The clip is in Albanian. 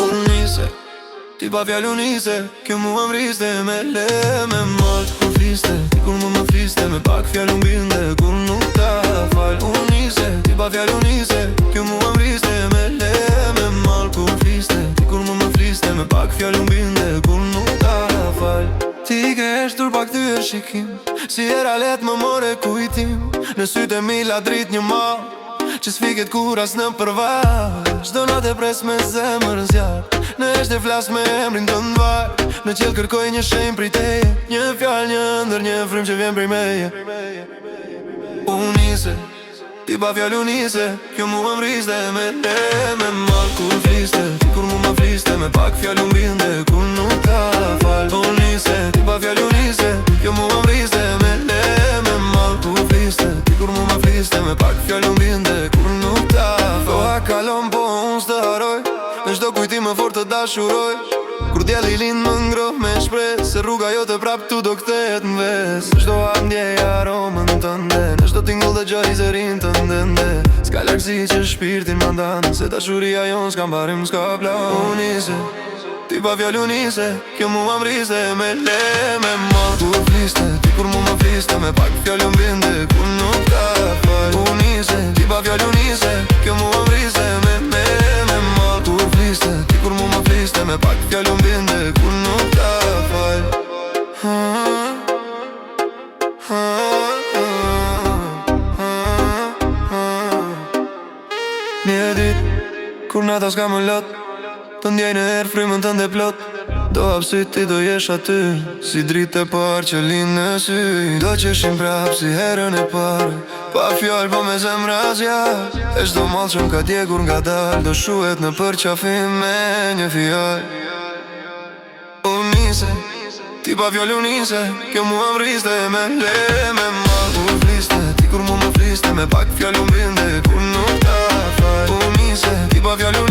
Unise, ti pa fjallu nise, kjo mua mriste me le me malt kur fliste, ti kur më fliste me pak fjallu mbinde kur nuk ta fal. Unise, ti pa fjallu nise, kjo mua mriste me le me malt kur fliste, ti kur më fliste me pak fjallu mbinde kur nuk ta fal. Ti ke eshtur pa kthyer shikim, si era let më more kujtim, në sytë e mi la drit një mal që s'fiket kur as në përvar. Çdo natë e pres me zemër zjarr, në eshte flas me emrin të ndvar, në qell kërkoj një shenjë prej teje, një fjalë, një ëndër, një frym që vjen prej meje. Unise, ti pa fjallu nise, kjo mua mriste me le me mal kur fliste, ti kur më fliste me pak fjallu mbinde kur nuk ta fal. Unise, ti pa fjallu nise, kjo mua mriste me le me mal kur fliste, ti kur më fliste me pak fjallu mbinde kur nuk ta fal. Koha kalon po unë s'të haroj, në çdo kujtim më fort të dashuroj, kur djeli lind më ngroh me shpres, se rruga jote prap tu do kthehet n'ves. Çdo hap ndjej aromën tënde, në çdo tingull dëgjoj zërin të ndende, s'ka largësi që shpirtin më ndanë, se dashuria jon s'ka mbarim, s'ka plan. Unise, ti pa fjallu nise, kjo mua mriste me le me mall kur fliste, ti kur më fliste me pak fjallu mbinde kur nuk ta fal. Unise, ti pa fjallu nise, kjo mua mriste me mall kur fliste, ti kur më fliste me pak fjallu mbinde kur nuk ta fal. Një dit, kur nata s'ka më lot, të ndjej në herë frymën tënde plot, do hap syt ti do jesh aty, si dritë e parë që lind në sy. Do qeshim prap si herën e parë, pa fjallë po me zemra zjarr, e çdo mall që m'ka djegur nga dal, do shuhet në përqafim me një fjallë. Unise, ti pa fjallu nise, kjo mua mriste me le me mall kur fliste, ti kur më fliste me pak fjallu mbinde kur nuk ta fal. Unise, ti pa fjallu